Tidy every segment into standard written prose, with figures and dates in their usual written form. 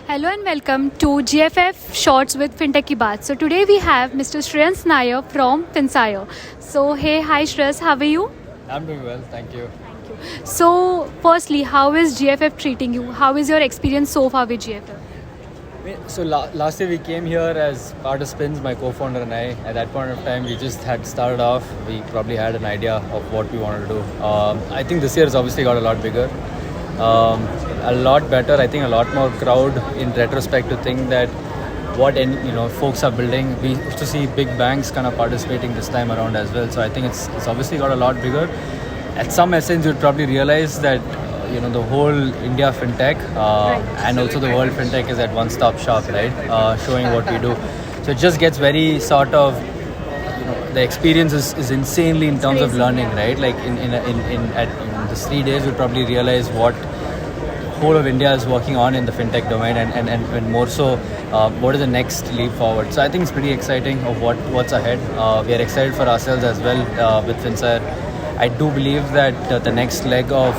Hello and welcome to GFF Shorts with Fintech. So today we have Mr. Shreyans Nahar from Finsire. So hey, hi Shreyans, how are you? I'm doing well, thank you. So firstly, how is GFF treating you? How is your experience so far with GFF? So last year we came here as participants, my co-founder and I. At that point of time, we just had started off. We probably had an idea of what we wanted to do. I think this year has obviously got a lot bigger, a lot better. I think a lot more crowd in retrospect to think that what folks are building. We used to see big banks kind of participating this time around as well. So I think it's obviously got a lot bigger. At some essence, you'd probably realize that the whole India Fintech and also the world Fintech is at one-stop shop, right? Showing what we do. So it just gets very sort of, the experience is insanely in terms of learning, right? Like in these 3 days, you'll probably realize what whole of India is working on in the Fintech domain and more so, what is the next leap forward. So I think it's pretty exciting of what's ahead. We are excited for ourselves as well with Finsire. I do believe that the next leg of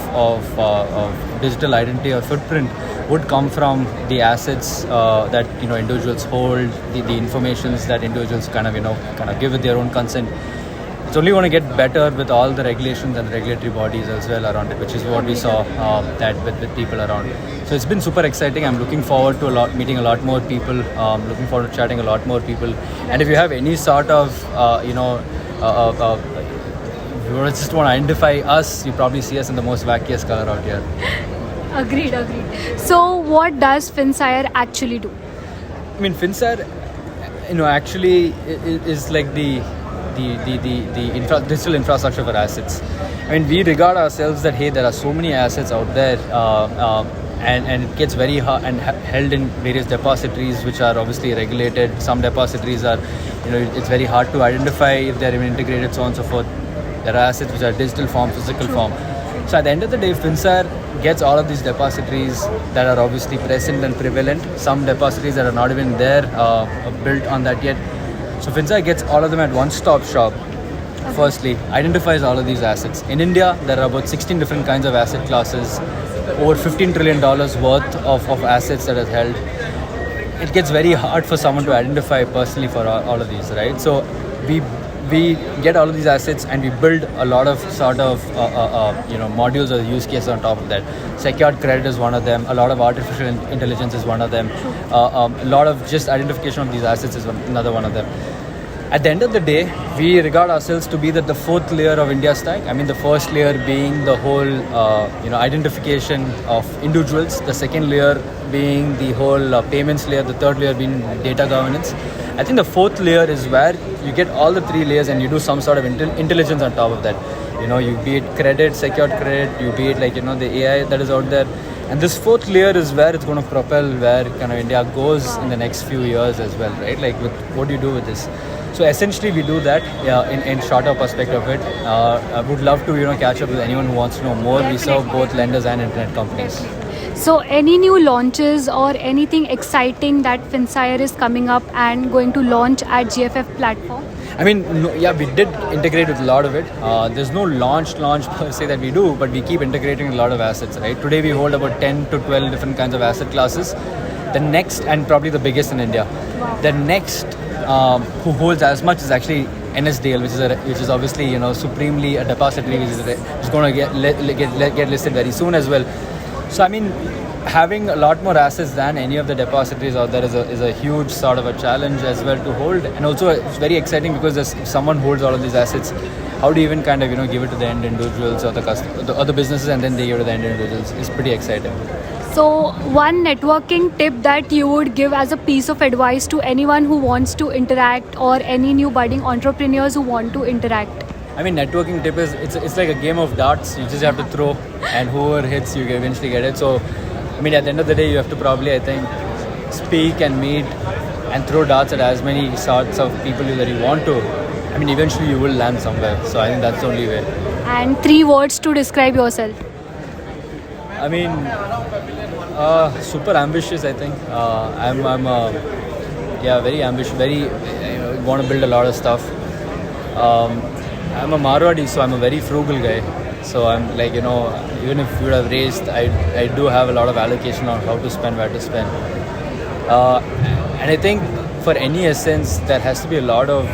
digital identity or footprint would come from the assets that individuals hold, the informations that individuals kind of give with their own consent. It's only going to get better with all the regulations and the regulatory bodies as well around it, which is what we saw that with people around. So it's been super exciting. I'm looking forward to meeting a lot more people. Looking forward to chatting a lot more people. And if you have any sort of if you just want to identify us, you probably see us in the most wackiest color out here. Agreed. So what does Finsire actually do? I mean, Finsire, actually is like the digital infrastructure for assets. I mean, we regard ourselves that, hey, there are so many assets out there and it gets very hard and held in various depositories which are obviously regulated. Some depositories are, it's very hard to identify if they're even integrated, so on and so forth. There are assets which are digital form, physical form. So at the end of the day, Finsire gets all of these depositories that are obviously present and prevalent. Some depositories that are not even there, built on that yet. So Finsire gets all of them at one-stop shop. Okay. Firstly, identifies all of these assets. In India, there are about 16 different kinds of asset classes, over $15 trillion worth of assets that is held. It gets very hard for someone to identify personally for all of these, right? So we get all of these assets and we build a lot of sort of modules or use cases on top of that. Secured credit is one of them. A lot of artificial intelligence is one of them. A lot of just identification of these assets is another one of them. At the end of the day, we regard ourselves to be the fourth layer of India stack. I mean, the first layer being the whole identification of individuals. The second layer being the whole payments layer. The third layer being data governance. I think the fourth layer is where you get all the three layers and you do some sort of intelligence on top of that. You be it credit, secured credit, you be it the AI that is out there. And this fourth layer is where it's going to propel where kind of India goes in the next few years as well, right? Like with what do you do with this? So essentially we do that in shorter perspective of it. I would love to catch up with anyone who wants to know more. Definitely. We serve both lenders and internet companies. Definitely. So any new launches or anything exciting that Finsire is coming up and going to launch at GFF platform? I mean, we did integrate with a lot of it. There's no launch per se that we do, but we keep integrating a lot of assets, right? Today we hold about 10 to 12 different kinds of asset classes. The next, and probably the biggest in India, the next who holds as much is actually NSDL, which is obviously supremely a depository which is going to get listed very soon as well. So I mean, having a lot more assets than any of the depositories out there is a huge sort of a challenge as well to hold. And also it's very exciting because if someone holds all of these assets, how do you even kind of give it to the end individuals or the businesses and then they give it to the end individuals? It's pretty exciting. So one networking tip that you would give as a piece of advice to anyone who wants to interact or any new budding entrepreneurs who want to interact? I mean, networking tip is it's like a game of darts. You just have to throw and whoever hits, you eventually get it. So, I mean, at the end of the day, you have to probably, I think, speak and meet and throw darts at as many sorts of people that you want to. I mean, eventually you will land somewhere. So I think that's the only way. And 3 words to describe yourself. I mean, super ambitious, I think. I'm very ambitious, want to build a lot of stuff. I'm a Marwadi, so I'm a very frugal guy. So I'm like, even if you would have raised, I do have a lot of allocation on how to spend, where to spend. And I think for any essence, there has to be a lot of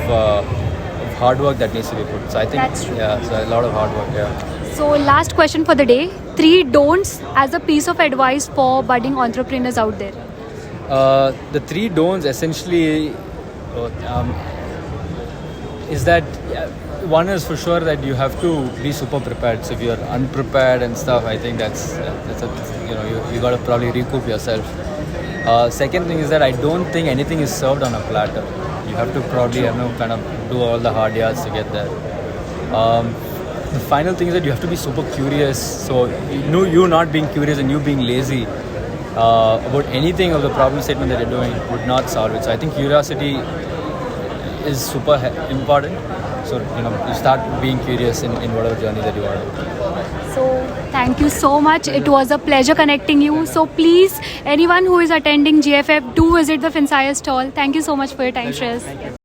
hard work that needs to be put. So I think, That's true. yeah, so a lot of hard work. Yeah. So last question for the day. 3 don'ts as a piece of advice for budding entrepreneurs out there. The 3 don'ts essentially is that one is for sure that you have to be super prepared. So if you're unprepared and stuff, I think that's you got to probably recoup yourself. Second thing is that I don't think anything is served on a platter. You have to probably kind of do all the hard yards to get there. The final thing is that you have to be super curious. So you not being curious and you being lazy about anything of the problem statement that you're doing would not solve it. So I think curiosity is super important. So you start being curious in whatever journey that you are on. So thank you so much. It was a pleasure connecting you. So please, anyone who is attending GFF, do visit the Finsire stall. Thank you so much for your time, Shreyans.